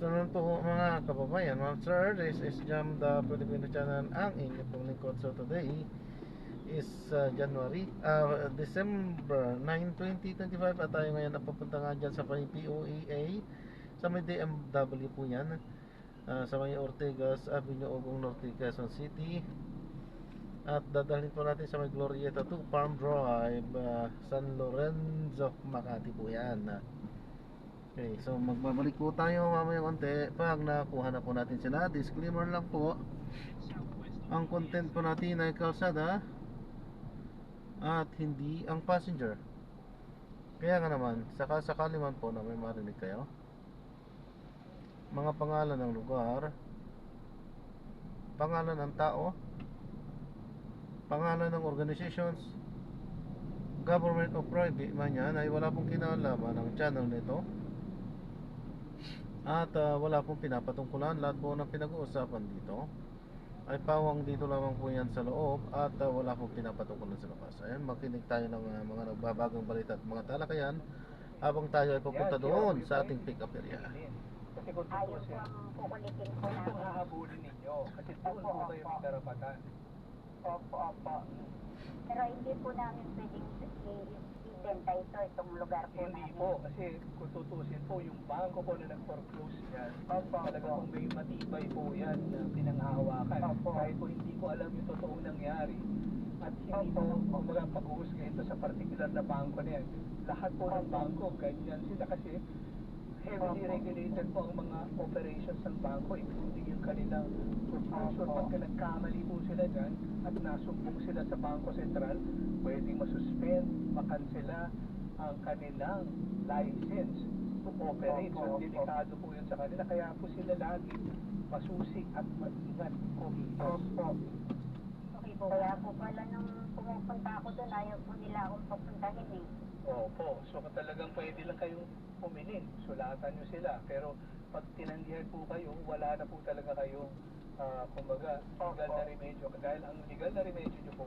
afternoon po mga kababayan. Ma'am Sir, this is Jam the Filipino Channel. Ang inyong pong lingkod. So today is December 9, 2025. At tayo ngayon napapunta nga dyan sa may POEA, sa may DMW po yan, sa may Ortegas Avenue, Ogong Norte, Quezon City. At dadalhin po natin sa may Glorieta 2 Farm Drive, San Lorenzo, Makati po yan. Okay, so magbabalik po tayo mamaya konti pag nakuha na po natin sila. Disclaimer lang po, ang content po natin ay kalsada at hindi ang passenger. Kaya nga naman, sakali man po na may marinig kayo mga pangalan ng lugar, pangalan ng tao, pangalan ng organizations, government o private man yan, ay wala pong kinalaman ng channel nito. At wala pong pinapatungkulan. Lahat po ng pinag-uusapan dito ay pawang dito lamang po yan sa loob. At wala pong pinapatungkulan sa labas. Ayan, makinig tayo ng mga nagbabagang balita at mga talakayan habang tayo ay pupunta doon sa ating pick-up area. Kasi kung tutusin, kukulitin po doon po namin. hahabulin ninyo. Kasi doon po kayo may karapatan. Opo. Pero hindi po namin pwedeng ibenta itong lugar po Hindi namin. po, kasi kung tutusin po, yung bangko po na nag-foreclose yan, talagang may matibay po yan na pinanghahawakan. Kahit po hindi ko alam yung totoong nangyari. At hindi po kumbaga pag-uusga ito sa particular na bangko na yan. Lahat po ng bangko, ganyan sila kasi heavily regulated po ang mga operations ng bangko, including yung kanilang foreclosure. Pagka nagkamali po sila dyan at nasumbong sila sa Bangko Sentral, pwedeng masuspend, makansela ang kanilang license to operate. So, delikado po yun sa kanila. Kaya po sila lagi masusi at mag-ingat po dito. Okay po. Kaya po pala nung pumupunta ako doon, ayaw po nila akong papuntahin eh. Opo. So, talagang pwede lang kayong pumilin. Sulatan nyo sila. Pero pag tinanggihan po kayo, wala na po talaga kayong kumbaga, legal na remedyo. Dahil ang legal na remedyo nyo po,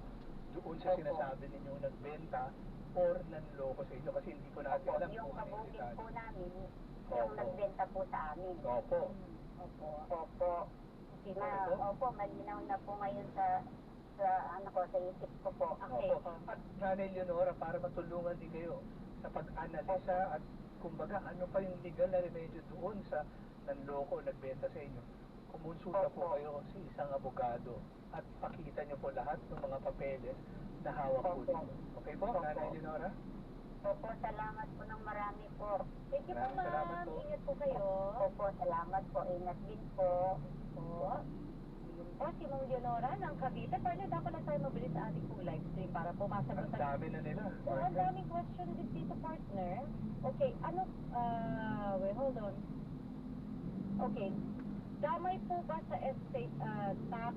doon sa sinasabi ninyo nagbenta or nanloko sa inyo. Kasi hindi ko natin alam Yung kung ano yung kabukid detalye. po namin, yung nagbenta po sa amin. Opo. Opo. Opo, malinaw na po ngayon sa sa isip ko po. Okay. Opo. At Nanay Leonora, para matulungan din kayo sa pag-analisa at kumbaga ano pa yung legal na remedyo doon sa nanloko, nagbenta sa inyo. Kumonsulta po kayo sa isang abogado at pakita nyo po lahat ng mga papeles na hawak po ninyo. Okay po, Nanay Leonora? Opo, salamat po ng marami po. Thank you po, Maraming salamat ma'am. po. Ingat po kayo. Opo, salamat po. Ingat din po. Po. Yun po, si Ma'am Leonora ng Cavite. Partner, dapat na tayo mabilis sa ating pong live stream para po Ang masagutan. dami na nila. Oo, ang daming question din dito, partner. Okay, wait, hold on. Okay, damay po ba sa estate tax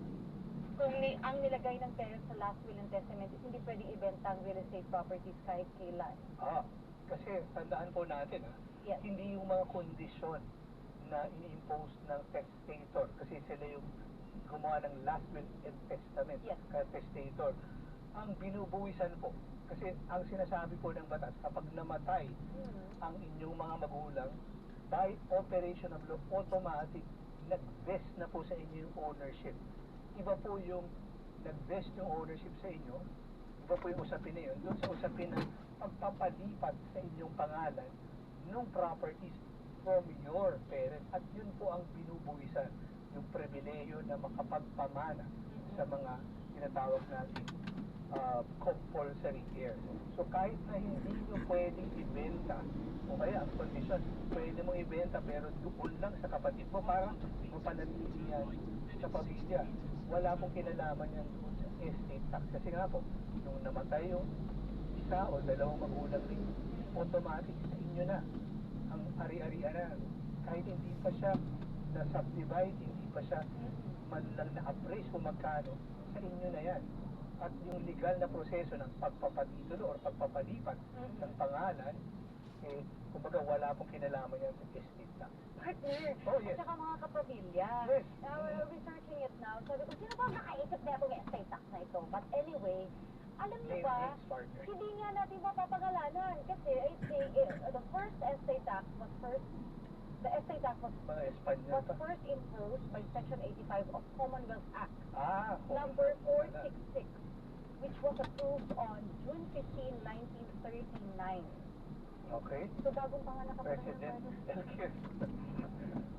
kung ang nilagay ng parents sa last will and testament is hindi pwedeng ibenta ang real estate properties kahit kailan? Kasi tandaan po natin, Yes. hindi yung mga kondisyon na ini-impose ng testator kasi sila yung gumawa ng last will and testament, Yes. kaya testator. Ang binubuwisan po, kasi ang sinasabi po ng batas, kapag namatay ang inyong mga magulang, by operation of law, automatic, nag-vest na po sa inyo yung ownership. Iba po yung nag-vest yung ownership sa inyo, iba po yung usapin na yun, doon sa usapin ng pagpapalipat sa inyong pangalan ng properties from your parents. At yun po ang binubuwisan, yung pribileyo na makapagpamana sa mga tinatawag natin compulsory heirs. So kahit na hindi nyo pwedeng ibenta, o kaya ang kondisyon, pwede mong ibenta pero doon lang sa kapatid mo para mapanatili yan sa pamilya. Wala pong kinalaman yan doon sa estate tax. Kasi nga po, nung namatay yung isa o dalawang magulang rin, automatic sa inyo na ang ari-arian na. Kahit hindi pa siya na-subdivide, hindi pa siya man lang na-appraise kung magkano, sa inyo na yan. At yung legal na proseso ng pagpapatitulo or pagpapalipat ng pangalan, kumbaga wala pong kinalaman yan sa estate tax. Partner, Oh, yes. at saka mga kapamilya. Yes. Now, we're researching it now. Sabi ko, sino ba nakaisip na itong estate tax na ito? But anyway, alam niyo ba, Names, partner. hindi nga natin mapapangalanan kasi I think the first estate tax was first the estate tax Mga Espanyol was pa. first imposed by Section 85 of Commonwealth Act number Commonwealth. 466, which was approved on June 15, 1939. Okay. So bagong pangalan ka pa President naman. Elkir.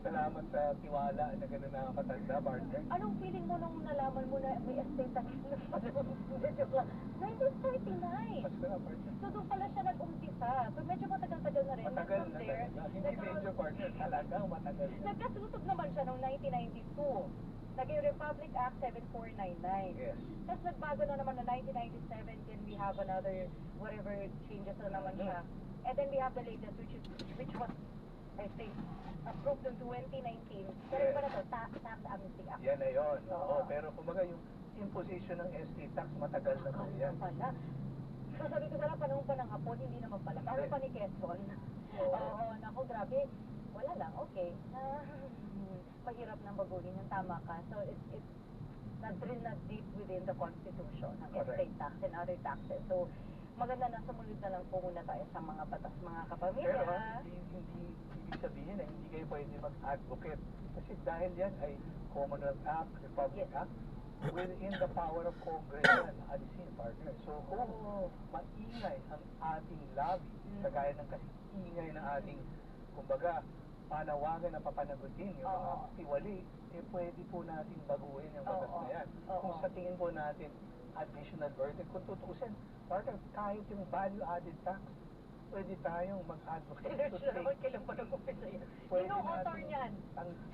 Salamat sa tiwala na gano'n nakakatanda, partner. Anong feeling mo nung nalaman mo na may estate tax na medyo lang? 1939. Mas na, partner. So doon pala siya nag-umpisa. So medyo matagal-tagal na rin. Matagal And from na there, talaga. Hindi medyo, partner. Talagang matagal na. nagkasunog naman siya noong 1992. Naging Republic Act 7499. Yes. Tapos nagbago na naman noong 1997, then we have another whatever changes na naman siya. And then we have the latest, which was, I think, approved in 2019. Pero iba na to, Tax Amnesty Act. Yan na yun. Oo. Oo. Pero kumbaga yung imposition ng estate tax, matagal na po yan. Pala. So sabi ko sana, panahon pa ng hapon, hindi naman pala. Parang pa ni Quezon. Oo, naku, grabe. Wala lang, okay. Mahirap nang baguhin yung tama ka. So it's na-drill na deep within the Constitution, ang Correct. estate tax and other taxes. So, maganda na sumunod na lang po muna tayo sa mga batas, mga kapamilya. Pero hindi ibig sabihin na hindi kayo pwede mag-advocate. Kasi dahil yan ay Commonwealth Act, Republic Yes. Act, within the power of Congress yan, alisin, partner. So kung maingay ang ating lobby, kagaya ng kasi ingay ng ating, kumbaga, panawagan na papanagutin yung mga Oo. tiwali, eh pwede po natin baguhin yung batas Oo. na yan. Oo. Kung sa tingin po natin, additional burden, kung tutuusin, partner, kahit yung value-added tax, pwede tayong mag-advocate to Siya naman take. kailan pa nag-umpisa yan. Pwede Sino author natin- niyan?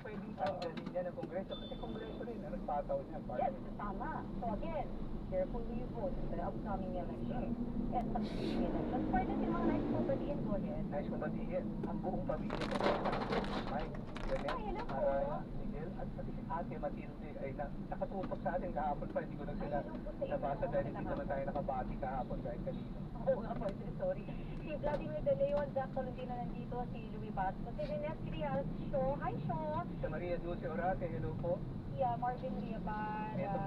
Pwedeng tanggalin yan ng Kongreso kasi Kongreso rin na nagpataw niyan, Yes, partner. tama. So again, carefully you vote in the upcoming election and succeeding elections. Pwede si mga nice po batiin ko rin. Nais kong batiin ang buong pamilya ko Mike, Janet, Ay, hello po. Araya, Miguel, at pati si Ate Matilde ay nakatutok sa atin kahapon pa. Hindi ko na sila Ay, hello po sa inyo. nabasa dahil hindi naman tayo nakabati kahapon kahit kanina. Oo nga po, sorry. Si Vladimir De Leon, Jack Tolentino nandito, si Louis Basco, si Rines Crial, Shaw, hi Shaw, Si Maria Dulce Orate, hello po. si Marvin Liaban, Ito.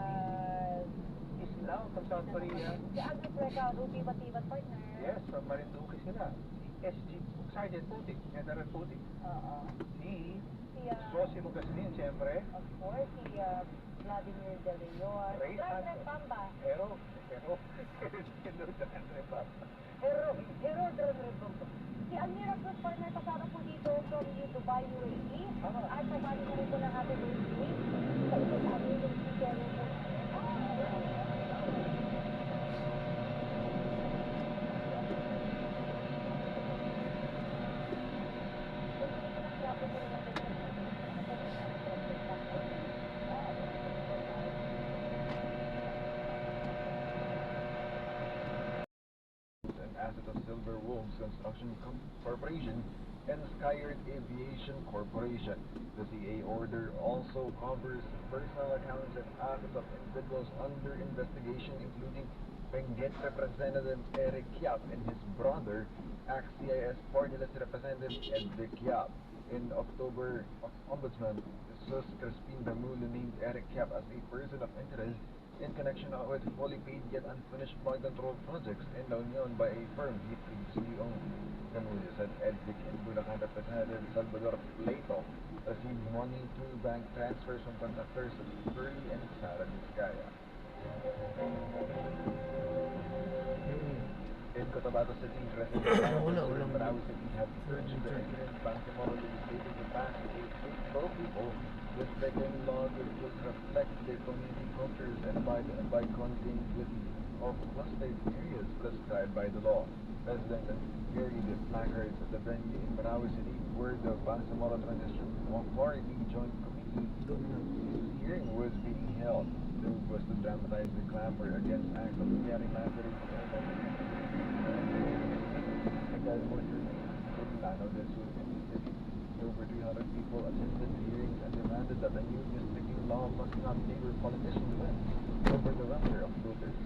Islam from South Korea. si Agnes Reca, Ruby Batibat partner. Yes, from Marinduque sila. Si SG, Sergeant Putik, General Putik. Oo. Si Si, Rosie Mugaslin, siyempre. of course, si Vladimir De Leon. Ray Brad Santos. Bamba. Pero, hello, Andre pa. Hero Drone Bamba. Si Almira Cruz partner kasama po dito from Dubai, UAE. Tama. At sabali na rin po ng ating birthday. Sa ito sa ating yung speaker po. An asset of Silver Wolves Construction Corporation and Skyward Aviation Corporation. The CA order also covers personal accounts and assets of individuals under investigation, including Benguet Representative Eric Yap and his brother, ACT-CIS Party List Representative Edric Yap. In October, Ombudsman Sus Crispin Damulo named Eric Yap as a person of interest in connection with fully paid yet unfinished flood control projects in La Union by a firm he previously owned. Damulo said Edric and Bulacan Representative Salvador Plato received money through bank transfers from contractors Curly and Sara Vizcaya. In Cotabato City, residents of Marawi City have urged the Indian Bangsamoro legislature to pass a pro people respecting laws which would reflect their community cultures and by content with of clustered areas prescribed by the law. Residents carried the placards at the venue in Marawi City where the Bangsamoro Transition Authority Joint Committee hearing was being held. The move was to dramatize the clamor against acts of gerrymandering because more Plano del Sur in the city. Over 300 people attended the hearings and demanded that the new districting law must not favor politicians win over the welfare of voters.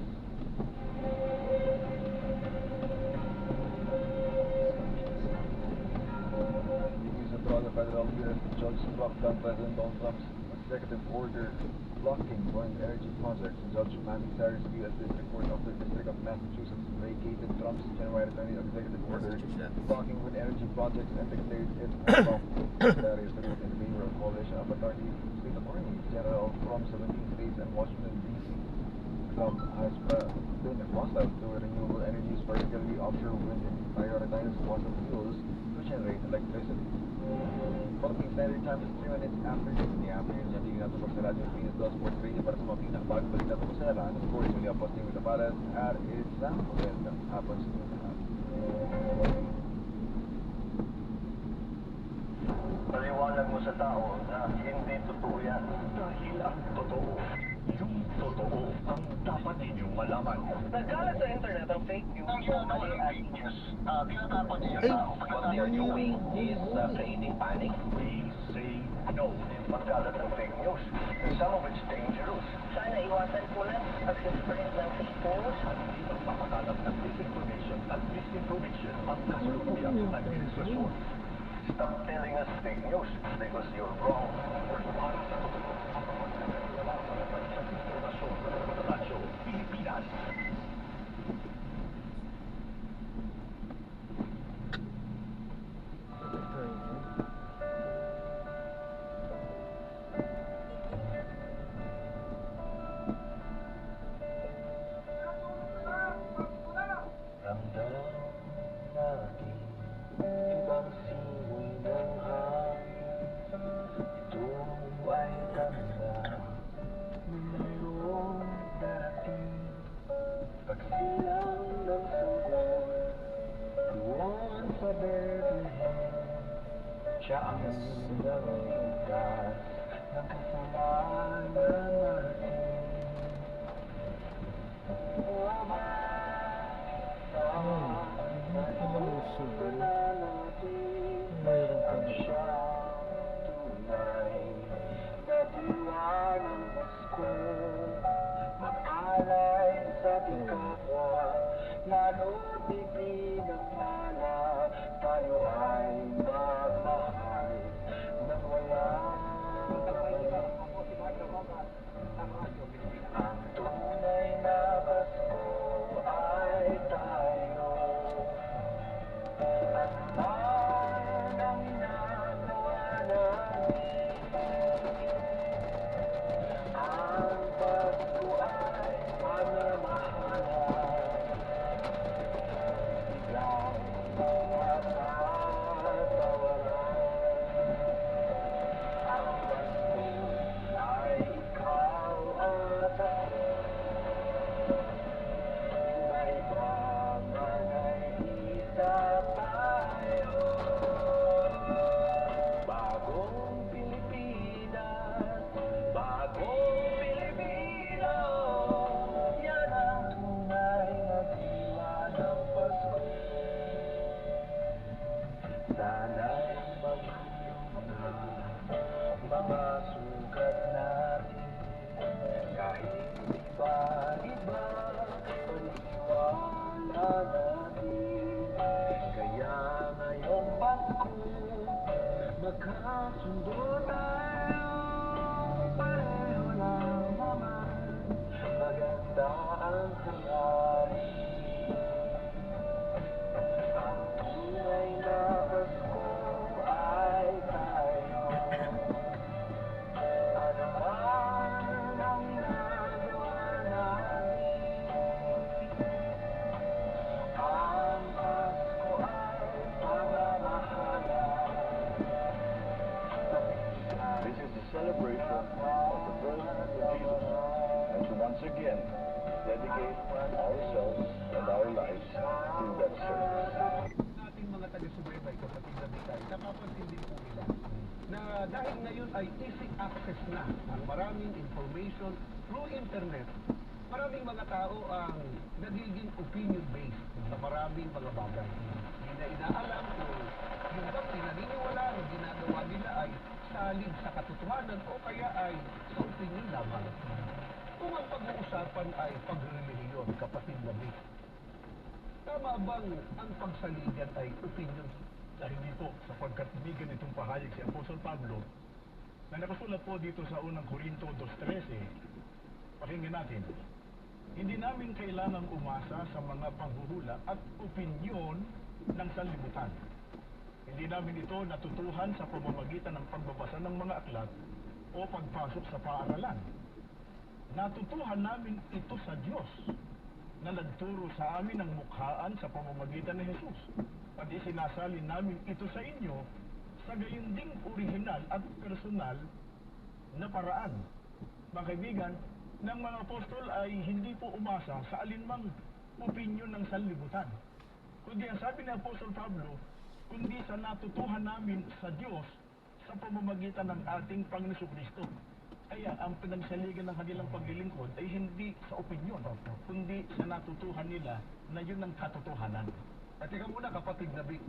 News abroad, the federal U.S. Judge struck down President Donald Trump's executive order blocking wind energy projects. Judge Manny Sarsby at District Court of the District of Massachusetts vacated Trump's January 20 executive order Massachusetts. blocking wind energy projects and declared it unlawful. That is the vote in favor of coalition of state attorneys general from 17 states and Washington, D.C. Trump has been hostile to renewable energies, particularly offshore wind, and prioritizes fossil fuels to generate electricity. Philippine Standard Time is 3 minutes after 6 in the afternoon. Yan tingin natin sa Radyo Phoenix Plus Sports Radio para sa mga pinakabagong balita tungkol sa laban. Of course, Julia Posting with the Palas at isang magandang hapon sa inyo lahat. Paliwanag mo sa tao na hindi totoo yan. Dahil ang totoo, yung totoo ang dapat ninyong malaman. Nagkalat sa internet ang fake news Ang na ginagawa mali ng at fake news, tinatapon niya Ay! yung tao. what they are doing is creating panic. We say no. Magkalat ng fake news, some of it's dangerous. Sana iwasan po lang pag-spread ng fake news. Hindi magpapakalat ng disinformation at misinformation ang kasalukuyang administrasyon. Stop telling us fake news because you're wrong. Para sa totoo, ang pagkakawala sa informasyon sa Radyo Pilipinas. Ramdam natin ibang simoy ng hangin. Ito ay tanda ng mayroong darating. Pagsilang ng sanggol doon sa Bethlehem. Siya ang nangligtas ng kasalanan natin. Mayroon pa ba? Lalo pinagmana, tayo ay magmahal nang wala ang tunay na Pasko ay tayo. At man ang ginagawa natin, ang Pasko ay pamamahalan. Biglang mga tatawaran. Ang Pasko ay ikaw at ako. May mga isa tayo. Bagong Pilipinas, bagong Pilipino. Yan ang tunay na diwa ng Pasko. Sana'y magulong na mga sugat natin. Kahit iba-iba, paniwala natin. Kaya ngayong Pasko, magkasundo tayo. Pareho lang naman, maganda ang hangarin. Ang tunay na Pasko ay tayo. Ano man ang ginagawa natin, ang Pasko ay pamamahalan. This is a celebration of the birth of Jesus, and to once again dedicate ourselves and our lives in that service. Ating mga taga-subaybay, kapatid na bitay, napapansin din po nila na dahil ngayon ay easy access na ang maraming information through internet, maraming mga tao ang nagiging opinion-based sa maraming mga bagay. Hindi na inaalam kung yung bang pinaniniwala o ginagawa nila ay salib sa katotohanan o kaya ay sa opinion lamang. Kung ang pag-uusapan ay pagrelihiyon, kapatid na bitay, tama bang ang pagsaligan ay opinion? Dahil dito, sapagkat may ganitong pahayag si Apostol Pablo, na nakasulat po dito sa unang Korinto 2:13. Pakinggan natin. Hindi namin kailangang umasa sa mga panghuhula at opinyon ng sanlibutan. Hindi namin ito natutuhan sa pamamagitan ng pagbabasa ng mga aklat o pagpasok sa paaralan. Natutuhan namin ito sa Diyos na nagturo sa amin ng mukhaan sa pamamagitan ni Jesus. At isinasalin namin ito sa inyo sa gayon ding orihinal at personal na paraan. Mga kaibigan, ng mga apostol ay hindi po umasa sa alinmang opinyon ng sanlibutan. Kundi ang sabi ni Apostol Pablo, kundi sa natutuhan namin sa Diyos sa pamamagitan ng ating Panginoon Kristo. Kaya ang pinagsaligan ng kanilang paglilingkod ay hindi sa opinyon, kundi sa natutuhan nila na yun ang katotohanan. At ika muna, kapatid na Vic,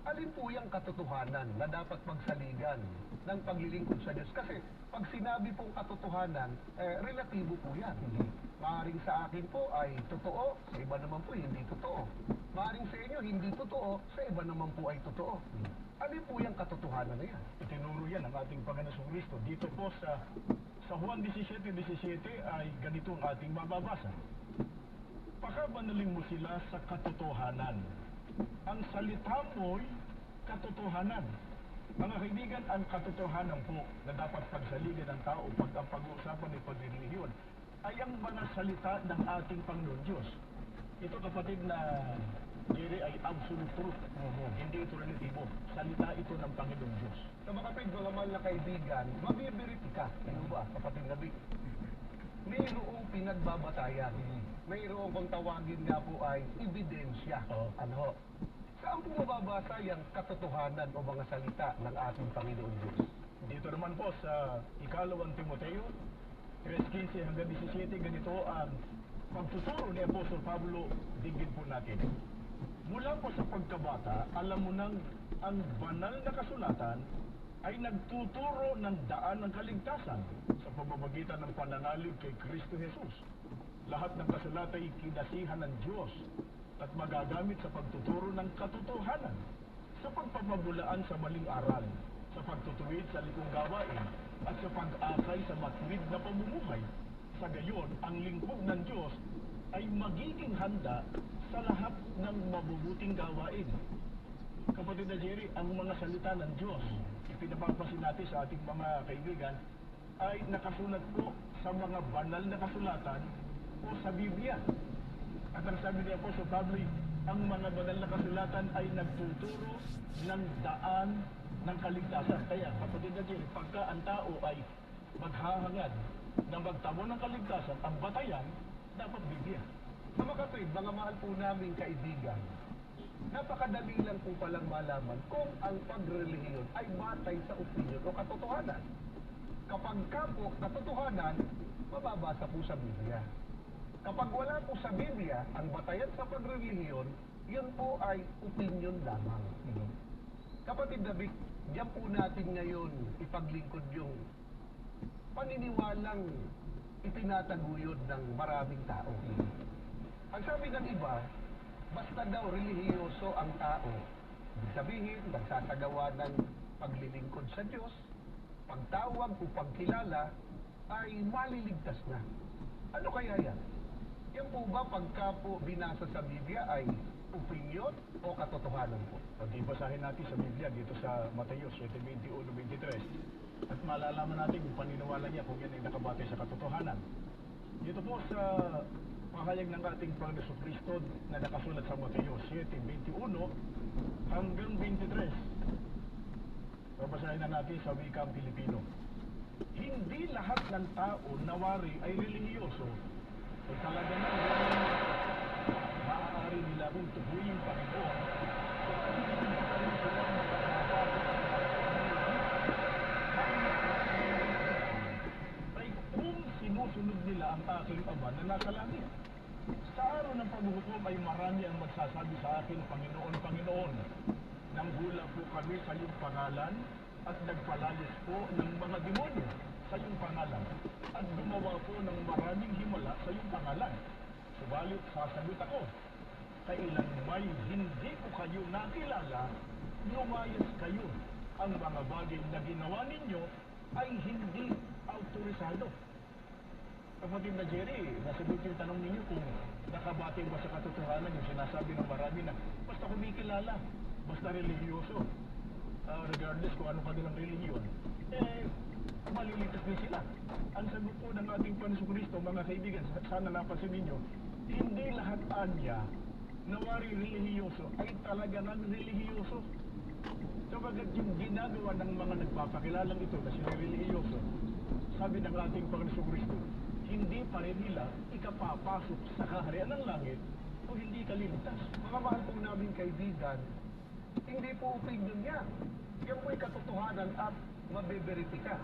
alin po yung katotohanan na dapat magsaligan ng paglilingkod sa Diyos? Kasi pag sinabi pong katotohanan, relatibo po yan. Maaring sa akin po ay totoo, sa iba naman po hindi totoo. Maaring sa inyo hindi totoo, sa iba naman po ay totoo. Alin po yung katotohanan na yan? Itinuro yan ng ating Panginoon Kristo. Dito po sa Juan 17:17 ay ganito ang ating mababasa. Pakabanalin mo sila sa katotohanan. Ang salita mo'y katotohanan. Mga kaibigan, ang katotohanan po na dapat pagsaligan ng tao pag ang pag-uusapan ay pagrelihiyon ay ang mga salita ng ating Panginoon Diyos. Ito, kapatid na Jerry, ay absolute truth. Hindi ito relatibo. Salita ito ng Panginoon Diyos. Sa mga kapatid, mga mahal na kaibigan, mabibiriti ka. Ano ba, kapatid na Vic? Mayroong pinagbabatayan. Mayroong kung tawagin nga po ay ebidensya. Ano? Saan po mababasa yung katotohanan o mga salita ng ating Panginoon Diyos? Dito naman po sa ikalawang Timoteo 3:15 hanggang 17, ganito ang pagtuturo ni Apostol Pablo. Digin po natin. Mula po sa pagkabata, alam mo nang ang banal na kasulatan ay nagtuturo ng daan ng kaligtasan sa pamamagitan ng pananalig kay Kristo Jesus. Lahat ng kasulatan ay kinasihan ng Diyos at magagamit sa pagtuturo ng katotohanan, sa pagpapabulaan sa maling aral, sa pagtutuwid sa likong gawain, at sa pag-akay sa matuwid na pamumuhay. Sa gayon, ang lingkod ng Diyos ay magiging handa sa lahat ng mabubuting gawain. Kapatid na Jerry, ang mga salita ng Diyos, ipinapapasin natin sa ating mga kaibigan, ay nakasulat po sa mga banal na kasulatan o sa Biblia. At ang sabi ni Apostol Pablo, ang mga banal na kasulatan ay nagtuturo ng daan ng kaligtasan. Kaya, kapatid na Jerry, pagka ang tao ay maghahangad na magtamo ng kaligtasan, ang batayan, dapat Biblia. Mga kapatid, mga mahal po namin kaibigan, napakadali lang po palang malaman kung ang pagrelihiyon ay batay sa opinyon o katotohanan. Kapag ka po katotohanan, mababasa po sa Biblia. Kapag wala po sa Biblia, ang batayan sa pagrelihiyon, yun po ay opinyon lamang. Kapatid David, diyan po natin ngayon ipaglingkod yung paniniwalang itinataguyod ng maraming tao. Ang sabi ng iba, basta daw relihiyoso ang tao, ibig sabihin, nagsasagawa ng paglilingkod sa Diyos, pagtawag o pagkilala, ay maliligtas na. Ano kaya yan? Yan po ba pagka po binasa sa Biblia ay opinyon o katotohanan po? Pag-ibasahin natin sa Biblia dito sa Mateo 7:21-23 at malalaman natin kung paniniwala niya kung yan ay nakabatay sa katotohanan. Dito po sa pahayag ng ating Panginoon Kristo na nakasulat sa Mateo 7:21 hanggang 23. Babasahin na natin sa wikang Pilipino. Hindi lahat ng tao nawari ay relihiyoso o talaga nang maaari nila kung tubuyin Panginoon ay kung sinusunod nila ang aking Ama na nasa langit. Sa araw ng paghuhukom ay marami ang magsasabi sa akin, Panginoon, Panginoon, nang hula po kami sa iyong pangalan at nagpalayas po ng mga demonyo sa iyong pangalan at gumawa po ng maraming himala sa iyong pangalan. Subalit sasagot ako, kailan may hindi ko kayo nakilala, lumayas kayo. Ang mga bagay na ginawa ninyo ay hindi autorisado. Kapatid na Jerry, nasagot yung tanong ninyo kung nakabati ba sa katotohanan yung sinasabi ng marami na basta kumikilala, basta relihiyoso, regardless kung ano kanilang relihiyon, malilitas din sila. Ang sagot po ng ating Panginoon Kristo, mga kaibigan, sana napansin ninyo, hindi lahat anya na wari relihiyoso ay talaga ng relihiyoso. Sabagat yung ginagawa ng mga nagpapakilalang ito na sila relihiyoso, sabi ng ating Panginoon Kristo, hindi pa rin nila ikapapasok sa kaharian ng langit o hindi kaliligtas. Mga mahal po namin kaibigan, hindi po opinion niya. Yan po'y katotohanan at mabeberipika.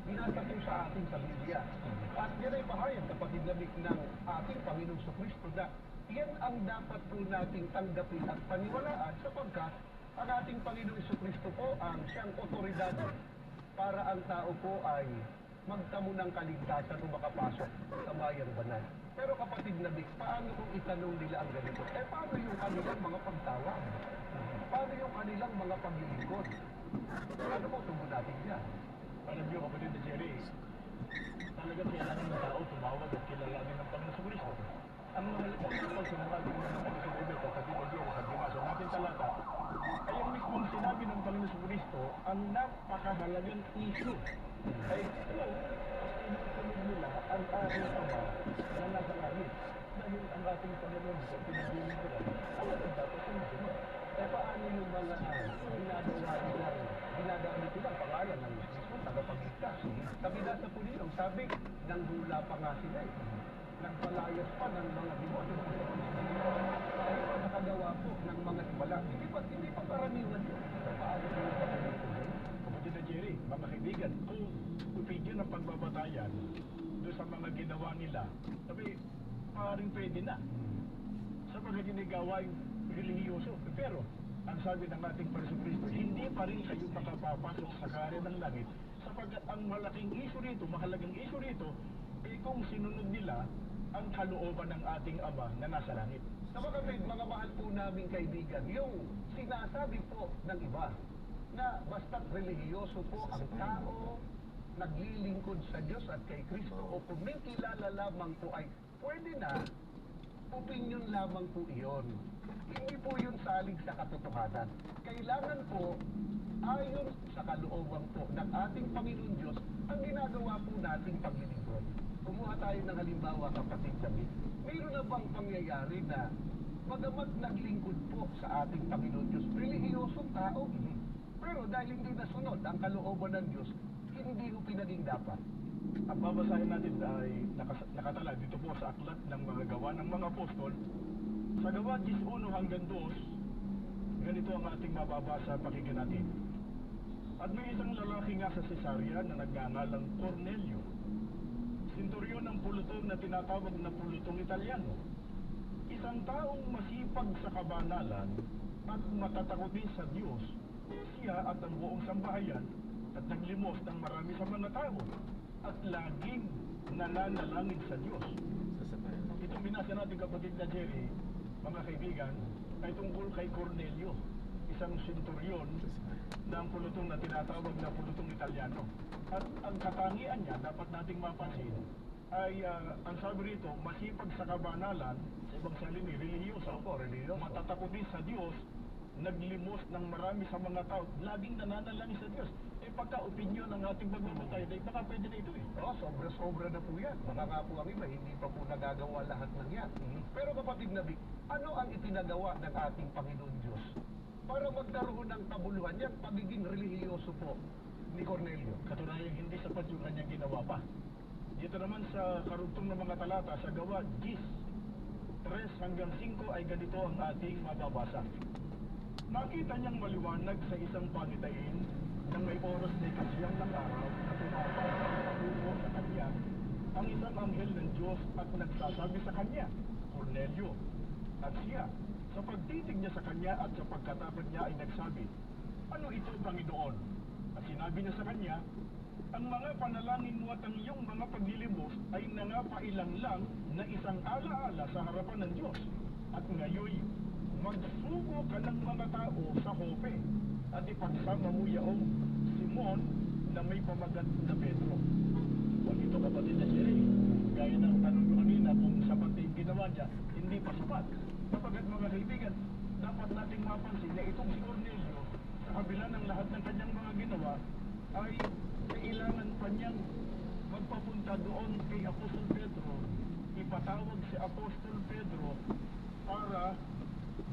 Binasa po sa ating sa Biblia. At yan ay pahayag kapatid Labik ng ating Panginoong Kristo na yan ang dapat po nating tanggapin at paniwalaan sapagkat ang ating Panginoong Kristo po ang siyang otoridad para ang tao po ay magtamo ng kaligtasan o makapasok sa bayang banal. Pero kapatid Labik, paano kung itanong nila ang ganito? Paano yung kanilang mga pagtawag? Paano yung kanilang mga paglilingkod? Ano po tungkol natin yan? Alam niyo, kapatid na Jerry, talagang kailangan ng tao tumawag at kilalanin ng Panginoon Kristo. Ang mahalaga kapag sinasabi ng Panginoon Kristo, kapatid na Jerry, sabi nga sa natin talata, ay ang mismong sinabi ng Panginoon Kristo ang napakahalagang issue. Ay, hello, inusunod nila ang ating Ama na nasa langit. Dahil ang ating Panginoon sa pinagbiling ko lang, ang ating dapat sumusunod. Paano yung mga ginagawa nilang, ginagamit nilang pangalan ng mismo tagapagligtas? Sabi nasa po ninyo, sabi, nang hula pa nga sila eh. Nagpalayas pa ng mga demonyo. Dahil pa nakagawa po ng mga himala. Hindi pa karaniwan yun. Paano yung pagkakalito yun? Kapatid na Jerry, mga kaibigan, kung opinion ng pagbabatayan doon sa mga ginawa nila, sabi, maaaring pwede na. Sa mga ginagawa yung relihiyoso. Pero, ang sabi ng ating Panginoon Kristo, hindi pa rin kayo makapapasok sa kaharian ng langit sapagkat ang malaking issue rito, mahalagang issue rito, ay kung sinunod nila ang kalooban ng ating Ama na nasa langit. Kapatid, mga mahal po naming kaibigan, yung sinasabi po ng iba na basta't relihiyoso po ang tao, naglilingkod sa Diyos at kay Kristo o kung may kilala lamang po ay pwede na, opinion lamang po iyon. Hindi po yun salig sa katotohanan. Kailangan po, ayon sa kalooban po ng ating Panginoon Diyos, ang ginagawa po nating paglilingkod. Kumuha tayo ng halimbawa, kapatid David. Mayroon na bang pangyayari na bagamat naglingkod po sa ating Panginoon Diyos, relihiyosong tao, pero dahil hindi nasunod ang kalooban ng Diyos, hindi po pinaging dapat. Ang babasahin natin ay nakatala dito po sa aklat ng mga gawa ng mga apostol. Sa gawa 11 hanggang 2, ganito ang ating mababasa pakinggan natin. At may isang lalaki nga sa Cesarea na nagngangalang Cornelio, senturyon ng pulutong na tinatawag na pulutong Italiano, isang taong masipag sa kabanalan at matatakot din sa Diyos, siya at ang buong sambahayan at naglimos ng marami sa mga tao at laging nananalangin sa Diyos. Itong binasa natin, kapatid na Jerry, mga kaibigan, ay tungkol kay Cornelio, isang senturyon ng pulutong na tinatawag na pulutong Italiano. At ang katangian niya, dapat nating mapansin, ay ang sabi rito, masipag sa kabanalan, sa ibang salin, relihiyoso, matatakot din sa Diyos, naglimos ng marami sa mga tao, laging nananalangin sa Diyos. Pagka-opinyon ng ating pagbabatay, baka pwede na ito eh. Sobra-sobra na po yan. Baka nga po ang iba, hindi pa po nagagawa lahat ng yan. Pero kapatid Labik, ano ang itinagawa ng ating Panginoon Diyos para magkaroon ng kabuluhan yan, pagiging relihiyoso po ni Cornelio? Katunayan, hindi sapat yung kanyang ginawa pa. Dito naman sa karugtong ng mga talata, sa gawa 10, 3 hanggang 5 ay ganito ang ating mababasa. Nakita niyang maliwanag sa isang pangitain nang may oras na ikasiyang ng araw na tumapatungo sa kanya ang isang anghel ng Diyos at nagsasabi sa kanya, Cornelio. At siya, sa pagtitig niya sa kanya at sa pagkatapat niya ay nagsabi, ano ito, Panginoon? At sinabi niya sa kanya, ang mga panalangin mo at ang iyong mga paglilimos ay nangapailang lang na isang alaala sa harapan ng Diyos. At ngayon, magsugo ka ng mga tao sa Jope at ipagsama mo yaong Simon na may pamagat na Pedro. Huwag ito kapatid na Jerry. Gaya ng tanong ko kanina kung sapat na yung ginawa niya, hindi pa sapat. Kapagkat mga kaibigan, dapat nating mapansin na itong si Cornelio, sa kabila ng lahat ng kanyang mga ginawa, ay kailangan pa niyang magpapunta doon kay Apostol Pedro, ipatawag si Apostol Pedro para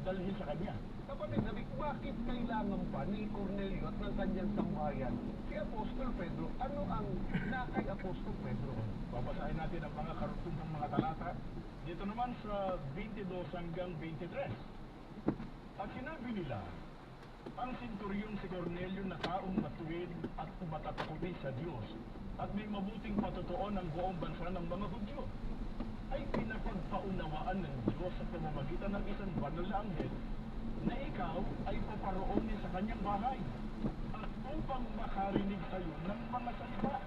dalhin sa kanya. Kapatid David, bakit kailangan pa ni Cornelio at ng kanyang sambahayan si Apostol Pedro? Ano ang nakay Apostol Pedro? Babasahin natin ang mga karugtong mga talata. Dito naman sa 22 hanggang 23. At sinabi nila, ang senturyon si Cornelio na taong matuwid at matatakutin sa Diyos at may mabuting patutuon ng buong bansa ng mga Hudyo ay pinapagpaunawaan ng Diyos sa pamamagitan ng isang banal na anghel na ikaw ay paparoonin sa kanyang bahay at upang makarinig sa iyo ng mga salita.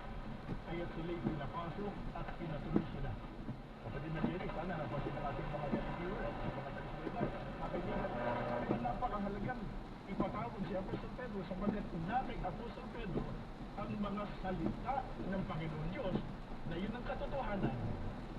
Kaya sila'y pinapasok at pinatuloy sila. Kapatid na Jerry, sana napasin ang ating mga viewers at mga taga-subaybay. Kaya napakahalagang ipatawag si Apostol Pedro sapagkat nakay Apostol Pedro ang mga salita ng Panginoon Diyos na yun ang katotohanan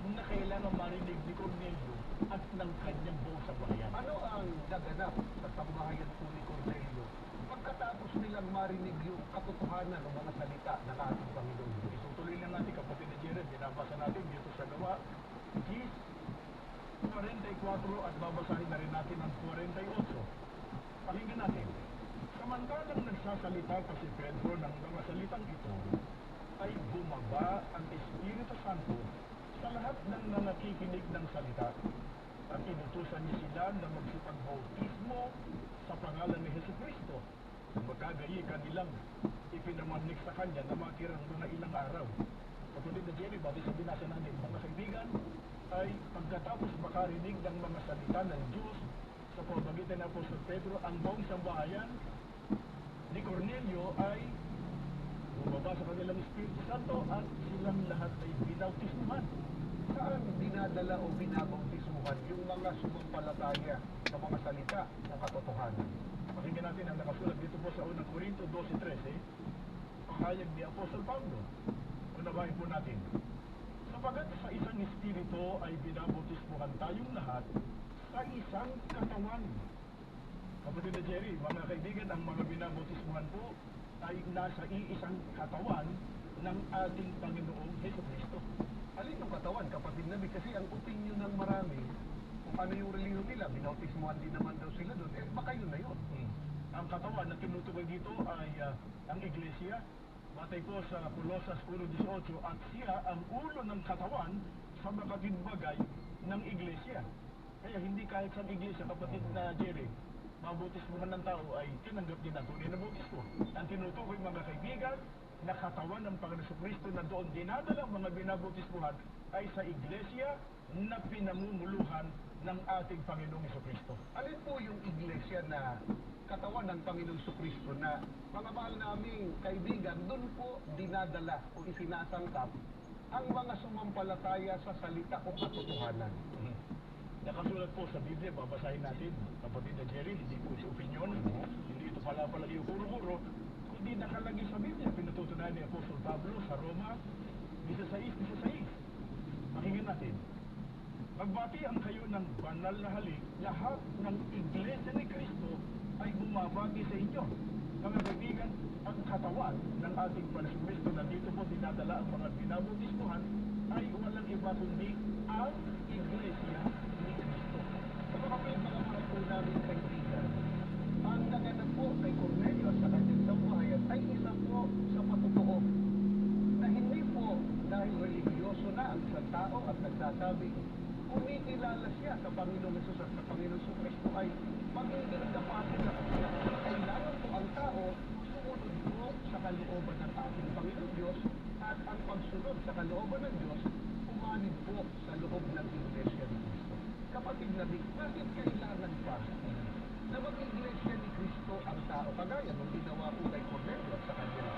na kailangan marinig ni Cornelio at ng kanyang buong sambahayan. Ano ang naganap sa sambahayan po ni Cornelio pagkatapos nilang marinig yung katotohanan ng mga salita ng ating Panginoon Diyos? Itutuloy lang natin kapatid na Jared, binabasa natin dito sa gawa 10:44 at babasahin na rin natin ang 48. Pakinggan natin. Samantalang nagsasalita pa si Pedro ng mga salitang ito, ay bumaba ang Espiritu Santo sa lahat ng nakikinig ng salita at inutusan niya sila na magsipagbautismo sa pangalan ni Jesucristo. Magkagayi kanilang ipinamanik sa kanya na makirang mga ilang araw. Kapatid na Jerry, bago sa binasa natin, mga kaibigan, ay pagkatapos makarinig ng mga salita ng Diyos sa pamamagitan ng Apostol Pedro, ang buong sambahayan ni Cornelio ay bumaba sa kanilang Espiritu Santo at silang lahat ay binautismuhan. Saan dinadala o binabautismuhan yung mga sumampalataya sa mga salita ng katotohanan? Pakinggan natin ang nakasulat dito po sa unang Korinto 12:13, pahayag ni Apostol Pablo. Unawain po natin. Sapagat sa isang espiritu ay binabautismuhan tayong lahat sa isang katawan. Kapatid na Jerry, mga kaibigan, ang mga binabautismuhan po ay nasa iisang katawan ng ating Panginoong Jesucristo. Alin yung katawan, kapatid Nabi? Kasi ang opinion ng marami, kung ano yung reliyon nila, binautismuhan din naman daw sila doon, baka yun na yun. Ang katawan na tinutukoy dito ay ang iglesia. Batay po sa Colosas 1:18, at siya ang ulo ng katawan sa makatid bagay ng iglesia. Kaya hindi kahit sa iglesia, kapatid na Jerry, mabautismuhan ng tao ay tinanggap din ang tunay na bautismo. Ang tinutukoy mga kaibigan, na katawan ng Panginoon Jesucristo na doon dinadala ang mga binabautismuhan ay sa iglesia na pinamumuluhan ng ating Panginoong Jesucristo. Alin po yung iglesia na katawan ng Panginoong Jesucristo na mga mahal naming kaibigan, doon po dinadala o isinasangkap ang mga sumampalataya sa salita o katotohanan? Nakasulat po sa Biblia, babasahin natin, kapatid na Jerry, hindi po ito opinion, hindi ito pala yung puro-puro, kundi nakalagay sa Biblia, pinatutunan ni Apostol Pablo sa Roma 16:16. Pakinggan natin. Magbatian kayo ng banal na halik, lahat ng iglesia ni Kristo ay bumabati sa inyo. Mga kaibigan, ang katawan ng ating Panginoong Kristo na dito po dinadala ang mga binabautismuhan ay walang iba kundi ang iglesia ni Kristo. Sa mga mga po namin kaibigan, ang naganap po kay Cornelio sa kanyang sambahayan ay isa po sa patutuo na hindi po dahil religyoso na ang isang tao at nagsasabi kumikilala siya sa Panginoong Hesus at sa Panginoong Jesucristo ay magiging kapatid na kailangan po ang tao sumunod po sa kalooban ng ating Panginoong Diyos at ang pagsunod sa kalooban ng Diyos umanid po sa loob ng Iglesia ni Cristo. Kapatid na bakit kailangan pa na mag-iglesia ni Cristo ang tao kagaya ng ginawa po kay Cornelio sa kanyang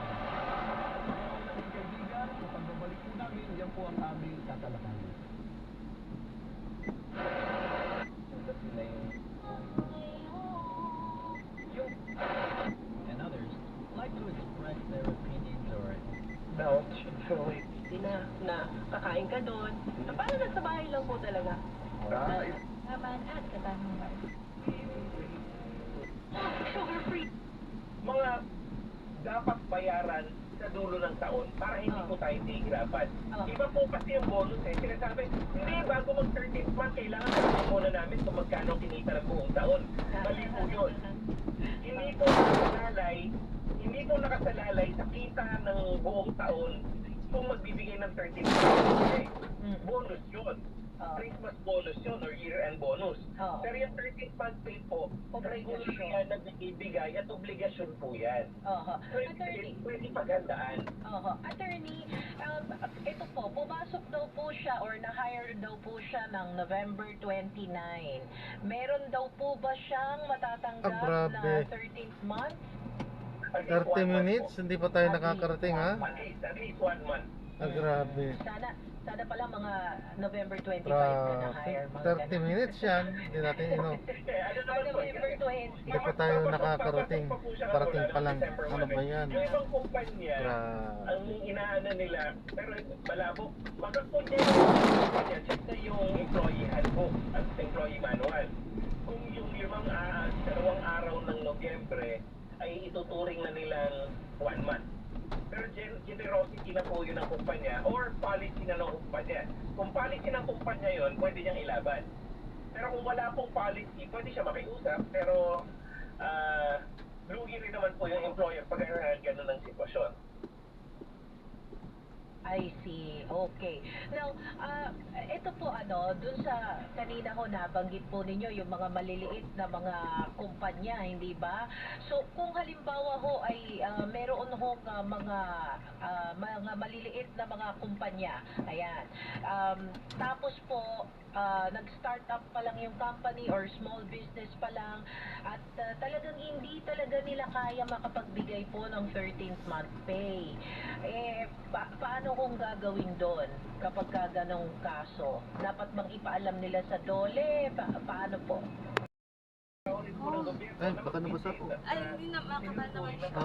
mga kaibigan, sa pagbabalik po namin, yan po ang aming tatalakayin. And others like to express their opinions or belt should fill it. Hindi na kakain ka doon. Paano nasa bahay lang po talaga? Naman at katanungan. Sugar-free. Mga dapat bayaran sa dulo ng taon para hindi po tayo hihirapan. Iba po kasi yung bonus sinasabi, hindi, bago mag 13th month, kailangan natin muna namin kung magkano kinita ng buong taon. Mali po yun. Hindi po nakasalalay sa kita ng buong taon kung magbibigay ng 13th month. Bonus yun. Christmas bonus yun or year-end bonus. Pero yung 13th month pay po, regular yan na ibigay at obligasyon po yan. Pwede paghandaan. Attorney, ito po, pumasok daw po siya or na-hire daw po siya ng November 29. Meron daw po ba siyang matatanggap na 13th month? 30 minutes, hindi pa tayo nakakarating ha? At least 1 month. Grabe. Sana pala mga November 25 na na-hire. 30 minutes yan, hindi natin November 20. Hindi pa tayo nakakarating. Parating pa lang. Ano ba yan? Yung ibang kumpanya, ang inaano nila, pero malabo, magkakunya yung kumpanya, check na yung employee handbook at employee manual. Kung yung 2 araw ng Nobyembre ay ituturing na nilang 1 month. Pero generosity na po yun ng kumpanya or policy na ng kumpanya. Kung policy ng kumpanya yun, pwede niyang ilaban. Pero kung wala pong policy, pwede siya makiusap. Pero lugi rin naman po yung employer pag gano'n ang sitwasyon. I see. Okay. Now, ito po dun sa kanina ho nabanggit po ninyo yung mga maliliit na mga kumpanya, hindi ba? So, kung halimbawa ho ay meron ho mga maliliit na mga kumpanya, ayan. Tapos po, nag-start up pa lang yung company or small business pa lang at talagang hindi talaga nila kaya makapagbigay po ng 13th month pay. Paano kung gagawin doon kapag ganong kaso? Dapat bang ipaalam nila sa DOLE? Paano po? Ay, baka nabasa ko. Ay, hindi na makakanta naman dito.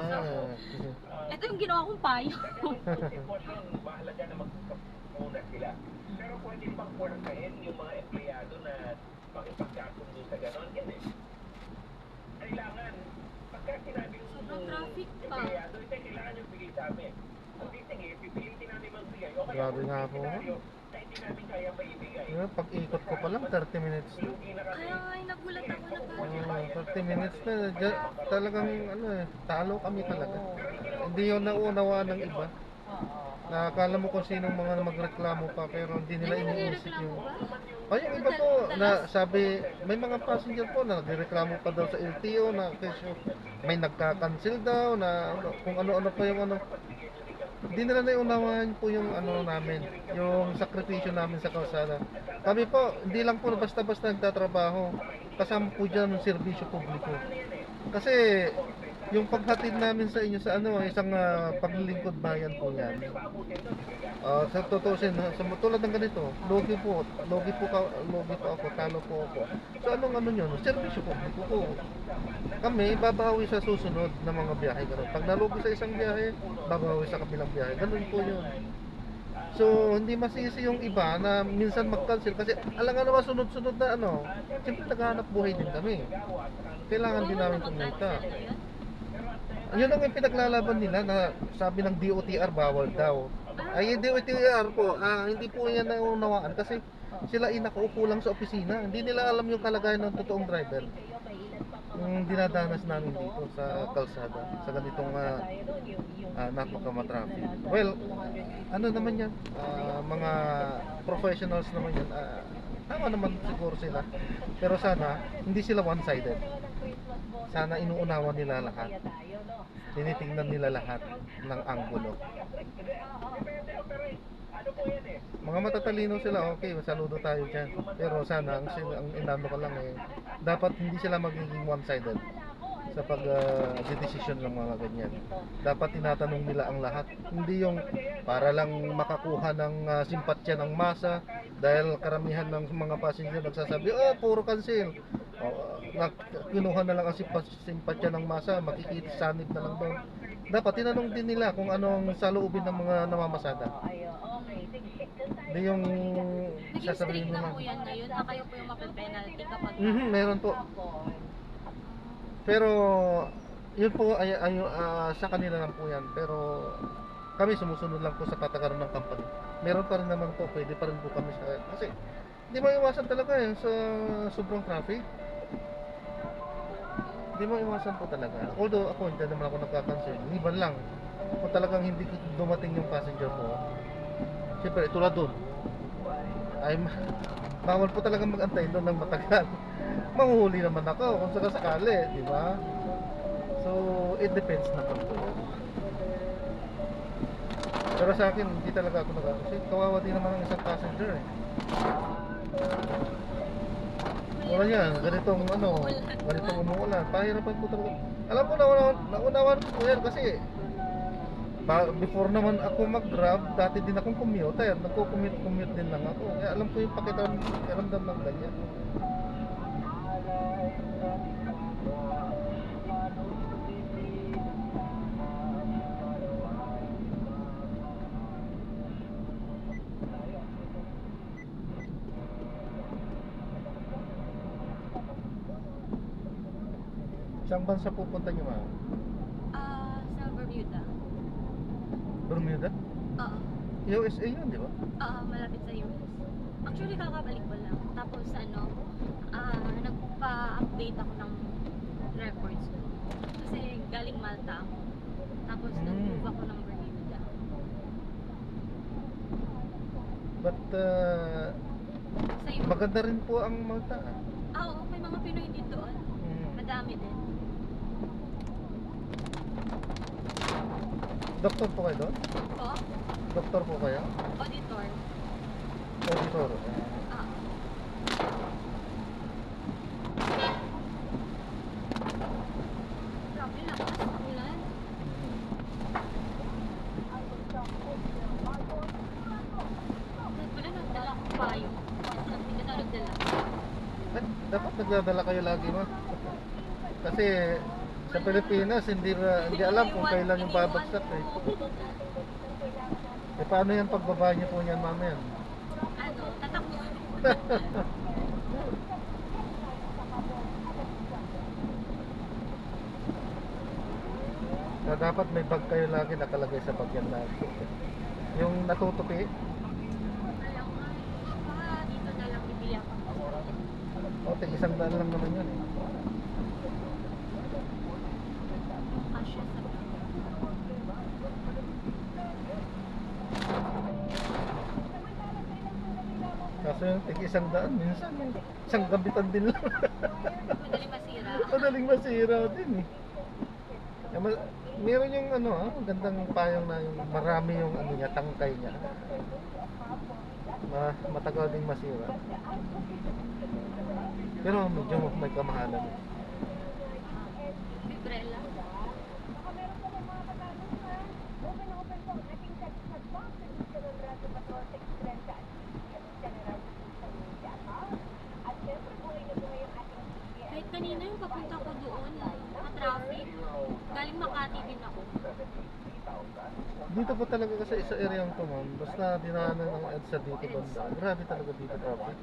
Ito yung ginawa kong payo. Sitwasyon, mahalaga na magkakuna sila. Pero pwede pang kwartahin yung mga empleyado na makipagkasundo sa ganon. Hindi. Kailangan, pagka sinabi yung traffic pa. empleyado, kailangan yung bigay sa amin. Sige, pipilitin namin magbigay. Okay, Grabe nga po. na hindi namin kaya maibigay. Pag-ikot ko pa lang, 30 minutes na. Kaya nga, nagulat ako na 30 minutes na. Talagang talo kami talaga. Hindi yun nauunawaan ng iba. Nakakala mo kung sinong mga magreklamo pa pero hindi nila iniisip yung... Ay, yung iba po, na sabi, may mga passenger po na nagreklamo pa daw sa LTO na kasi may nagka-cancel daw na kung ano-ano pa yung hindi nila naiunawaan po yung namin, yung sakripisyo namin sa kalsada. Kami po, hindi lang po basta-basta nagtatrabaho. Kasama po dyan ng serbisyo publiko. Kasi yung paghatid namin sa inyo sa isang paglilingkod bayan po yan. Sa tutusin, tulad ng ganito, logi po ako, talo po ako. So anong yun? Serbisyo publiko po. Kami, babawi sa susunod na mga biyahe. Ganun. Pag nalugi sa isang biyahe, babawi sa kabilang biyahe. Ganun po yun. So, hindi masisi yung iba na minsan mag-cancel kasi alam nga naman sunod-sunod na siyempre naghahanap buhay din kami. Kailangan din namin kumita. Yun ang pinaglalaban nila na sabi ng DOTR bawal daw. Ay, yung DOTR po, hindi po yan naunawaan kasi sila nakaupo lang sa opisina. Hindi nila alam yung kalagayan ng totoong driver. Yung dinadanas namin dito sa kalsada, sa ganitong napakamatraffic. Well, naman yan, mga professionals naman yan, tama naman siguro sila. Pero sana, hindi sila one-sided. Sana inuunawan nila lahat. Tinitingnan nila lahat ng anggulo. Mga matatalino sila, okay, saludo tayo dyan. Pero sana, ang inano ko lang dapat hindi sila magiging one-sided sa pag-decision ng mga ganyan. Dapat tinatanong nila ang lahat. Hindi yung para lang makakuha ng simpatya ng masa dahil karamihan ng mga passenger nagsasabi, puro cancel. Kinuha na lang ang simpatya ng masa, makikisanib na lang daw. dapat tinanong din nila kung anong saloobin ng mga namamasada. Ayun, okay. Sige. Hindi yung Naging sasabihin strict mo na na. po yan ngayon na kayo po yung mape-penalty kapag Meron po. Pero yun po sa kanila lang po yan. Pero kami sumusunod lang po sa patakaran ng company. Meron pa rin naman po, pwede pa rin po kami sa... Kasi hindi maiwasan talaga yun sa sobrang traffic. Hindi maiwasan po talaga. Although ako hindi naman ako nagkakancel. Liban lang. Kung talagang hindi dumating yung passenger mo, siyempre tulad doon. Bawal po talaga mag-antay doon ng matagal. Manghuhuli naman ako kung sakasakali, di ba? So, it depends naman po. Pero sa akin, hindi talaga ako kasi kawawa din naman ang isang passenger eh. Wala yan, ganitong umuulan. Pahirapan po talaga. Alam ko, naunawan ko yan kasi before naman ako mag-grab, dati din akong commuter. Nagko-commute din lang ako. Kaya alam ko yung pakiramdam ng ganyan. Saan bansa pupunta niyo, ma'am? sa Bermuda. Bermuda? Oo. USA yun, di ba? Oo, malapit sa US. Actually, kakabalik ko lang. Tapos nagpa-update ako ng records ko. Kasi galing Malta ako. Tapos nag-move ako ng Bermuda. But Sa US. maganda rin po ang Malta. Oo, may mga Pinoy din doon. Madami din. Doktor po kayo doon? Oo. Doktor po kayo? Auditor. Auditor. Ah. Grabe lakas. Ulan. Wala nagdala akong payo. Hindi ka na nagdala. Dapat nagdadala kayo lagi, ma. Kasi sa Pilipinas hindi alam kung kailan yung babagsak eh. Paano yan pagbaba niyo po niyan mamaya? Tatakbo. Dapat may bag kayo lagi nakalagay sa bag yan lagi. Yung natutupi. Alam nga. Baka dito na lang bibili ako. Isang daan lang naman yun eh. Asya sa bag. Kaso yung isang daan, minsan isang gabitan din lang. Madaling masira. Madaling masira din eh. Meron yung gandang payong na yung marami yung niya, tangkay niya. Matagal ding masira. Pero medyo may kamahalan. Bibrella. Kahit kanina yung papunta ko doon, traffic. Galing Makati din ako. Dito po talaga kasi sa area to, ma'am. Basta dinaanan ng EDSA dito banda. Grabe talaga dito traffic.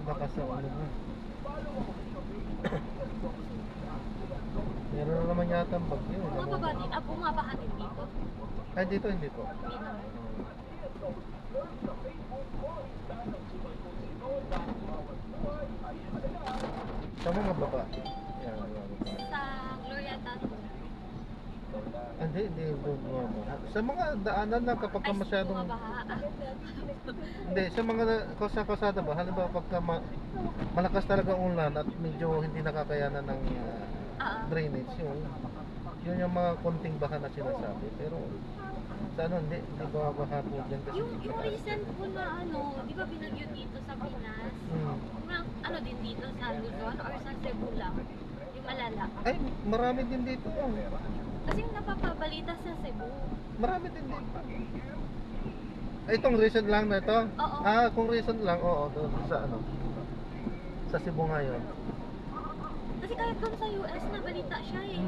Baka sa ano mo. Meron na naman yata ang bagyo. Bumaba din, bumabaha din dito. Ay, dito hindi po. Hindi naman. Sa mga baba. Yan, mga baba. Sa Gloria Tattoo. Hindi bumabaha. Sa mga daanan lang kapag ka Ay, masyadong... bumabaha. Hindi, sa mga kalsada ba, halimbawa pagka malakas talaga ang ulan at medyo hindi nakakayanan ng drainage, yun yung mga konting baha na sinasabi. Pero sa ano, hindi baha po dyan kasi Yung recent po na ano, di ba binagyo dito sa Pinas? Ano din dito sa Luzon or sa Cebu lang? Yung malala. Ay, marami din dito. Kasi yung napapabalita sa Cebu. Marami din dito. Ay, itong recent lang na ito? Oo. Kung recent lang, oo, doon sa ano, sa Cebu ngayon. Kasi kahit doon sa US, nabalita siya eh.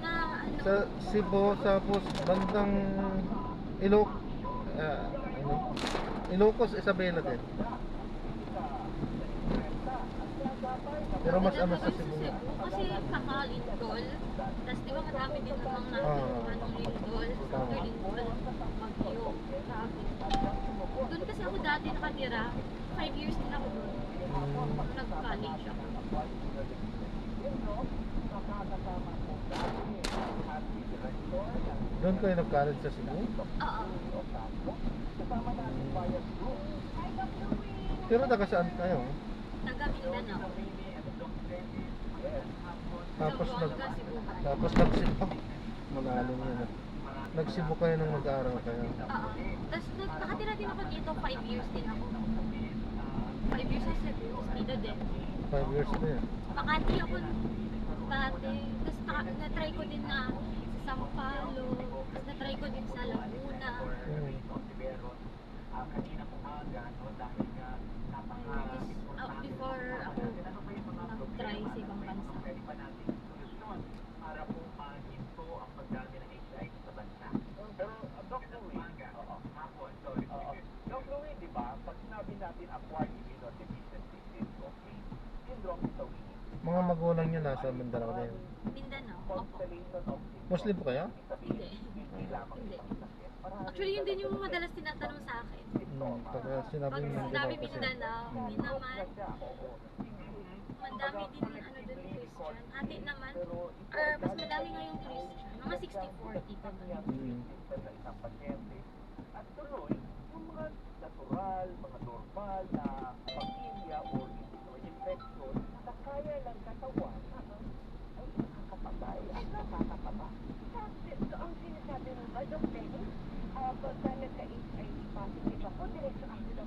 Na ano, Sa Cebu, sa bandang Ilocos, Isabela din. Pero mas ano sa Cebu. Kasi kakalindol. Tapos di ba madami din namang natulungan ng lindol. After lindol, bagyo. Grabe. Doon kasi ako dati nakatira. 5 years din ako doon. Nag-college ako. Doon kayo nag-college sa Cebu? Oo. Pero taga saan kayo? Taga Mindanao. Tapos Zamboanga, Cebu. nagsibu. Malalim yun. Nagsibu kayo nung mag-aaral kayo. Oo. Tapos nakatira din ako dito. 5 years din ako. 5 years sa Cebu. Dito din. 5 years din. Makati ako dati. Tapos na-try ko din na sa Sampalo. Tapos na-try ko din sa Laguna. Before ako mag-try sa ibang bansa. Doc Louie, di ba? Pag sinabi natin acquired immunodeficiency syndrome ito, Mga magulang nyo nasa Mindanao din. Mindanao. Opo. Muslim po kayo? Hindi. Hindi. Actually, yun din yung madalas tinatanong sa akin. Pagka sinabing Pag Mindanao sinabi kasi. Mindanao, hindi naman. Madami din Christian. Hati naman. Or mas madami ngayong Christian. Mga 60-40 naman. At tuloy, yung mga natural, mga normal na bacteria or infection na kaya ng katawan ay nakakapatay at nakakataba. So, ang sinasabi mo ba, Dok Dennis, pagka nagka-HIV positive ako, diretso ako daw.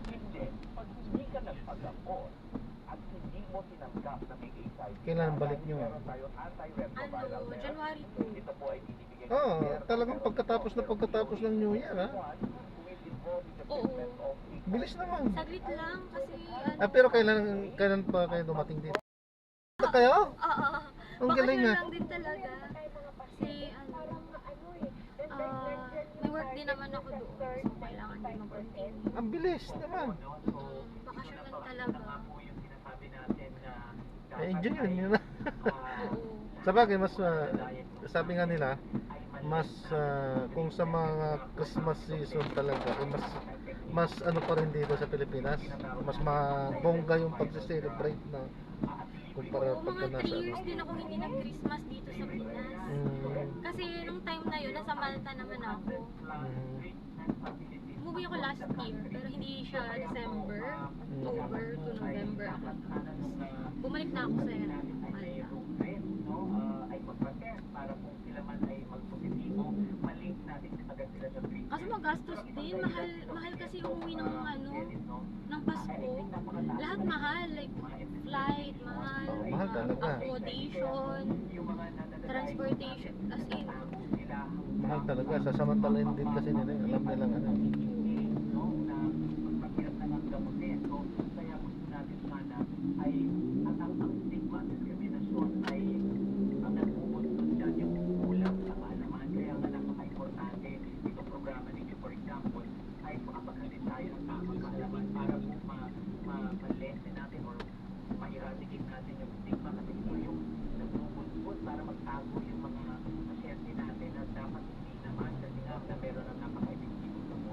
Hindi. Pag hindi ka nagpagamot at hindi mo tinanggap na may HIV, Kailan balik nyo? meron tayong antiretroviral Ano, therapy. January 2. Ito po ay binibigay Oo, talagang pagkatapos ng New Year, ha? Oo. Bilis naman. Saglit lang kasi ano. Pero kailan pa kayo dumating dito? Ano kayo? Oo. Ang galing Bakasyon na. lang din talaga. Kasi ano, may work din naman ako doon. So, kailangan din mag-continue. Ang bilis naman. Bakasyon lang talaga. Enjoy yun na. Oo. Sabagay, mas sabi nga nila, mas kung sa mga Christmas season talaga, mas ano pa rin dito sa Pilipinas, mas mabongga yung pag-celebrate na kumpara Oo, pagka mga nasa 3 years din ako hindi nag-Christmas dito sa Pinas. Kasi nung time na yun, nasa Malta naman ako. Umuwi ako last year, pero hindi siya December, October to November ako. Bumalik na ako sa Malta. Ay magpa-test para kung sila man ay mag-positibo, malink natin agad sila sa treatment. Kaso magastos din, mahal kasi umuwi ng ano, ng Pasko. Lahat mahal, like flight, mahal, Mahal talaga. accommodation, transportation, as in, Mahal talaga. Sasamantalain din kasi nila. Alam nilang ano.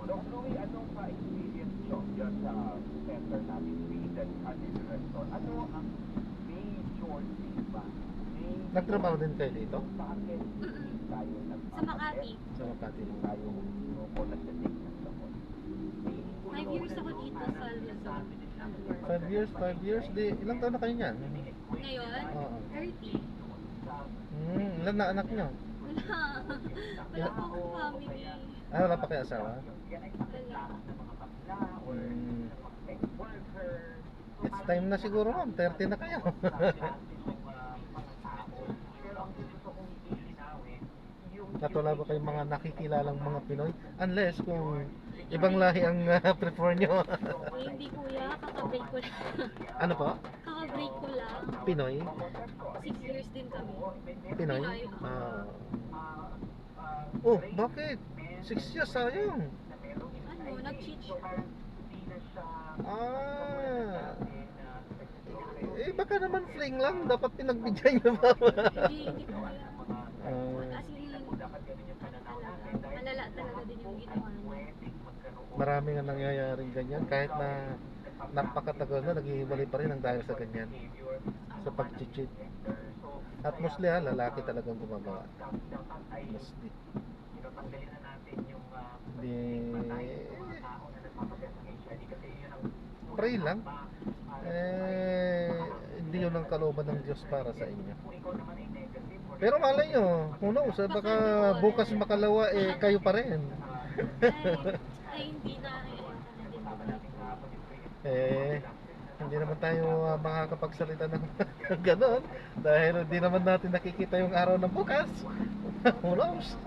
Doc Louie, anong ka-experience nyo dyan sa center natin, Sweden Restaurant? Ano ang major feedback? Nagtrabaho din kayo dito? Bakit tayo sa Makati. Sa Makati. tayo o nagtatik ng gamot? 5 years ako dito sa Luzon. 5 years? Di, ilang taon na kayo niyan? Ngayon, Oo. 30. Ilan na anak nyo? Wala. Wala po akong family. Wala pa kayo asawa? Wala. It's time na siguro ma'am, 30 na kayo. Katulad ba kayong mga nakikilalang mga Pinoy? Unless kung ibang lahi ang prefer nyo. Hindi kuya, kakabreak ko lang. Ano po? Kakabreak ko lang. Pinoy? 6 years din kami. Pinoy? Pinoy. Oh, bakit? 6 years sayang. Ano, nag-cheat siya. Baka naman fling lang. Dapat pinagbigyan nyo ba? Hindi kuya. As in, malala talaga din yung ginawa niya. Marami nga nangyayaring ganyan. Kahit na napakatagal na, naghihiwalay pa rin ang dahil sa ganyan. Sa pag-cheat. At mostly lalaki talagang gumagawa. Mostly. Pray lang. Hindi yun ang kalooban ng Diyos para sa inyo. Pero malay nyo, who knows, baka bukas makalawa kayo pa rin. Ay, hindi na. Hindi naman tayo makakapagsalita ng ganon dahil hindi naman natin nakikita yung araw ng bukas. Who knows?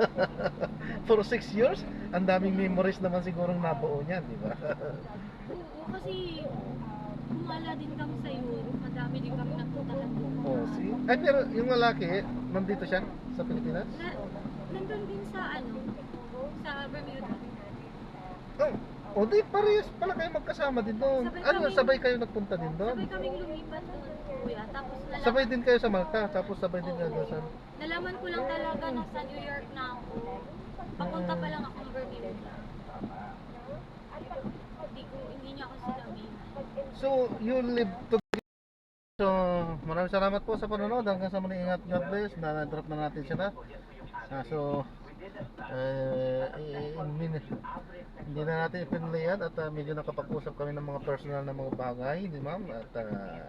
For 6 years, ang daming memories naman sigurong nabuo niyan, di ba? Oo, kasi kumala din kami sa Europe. Madami din kami nagpuntahan doon. Oh, see? Ay, pero yung lalaki, nandito siya sa Pilipinas? Nandun din sa sa Bermuda. Oh, di parehas pala kayo magkasama din doon. Sabay kayo nagpunta din doon? Sabay kaming lumipat doon, kuya. Tapos Sabay din kayo sa Malta, tapos sabay din kayo sa... Nalaman ko lang talaga na sa New York na ako. Papunta pa lang akong Bermuda. Hindi niya ako sinabi. So, you live together. So, maraming salamat po sa panonood. Hanggang sa muli, ingat, God bless. Na-drop na natin siya na. Hindi na natin ipinlayan at medyo nakapag-usap kami ng mga personal na mga bagay, di ma'am? At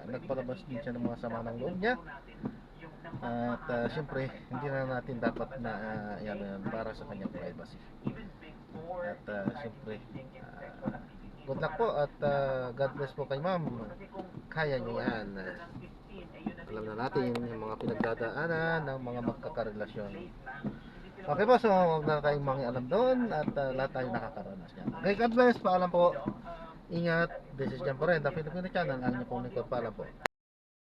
nagpalabas din siya ng mga sama ng loob niya. At siyempre, hindi na natin dapat na yan para sa kanyang privacy. At siyempre, good luck po at God bless po kay ma'am. Kaya niyo yan. Alam na natin yung mga pinagdadaanan ng mga magkakarelasyon. Okay po, so huwag na tayong mangialam doon at lahat tayo nakakaranas yan. Okay, God bless, paalam po. Ingat, this is Jan Porenda, Filipino Channel, ang inyong pong lingkod, paalam po.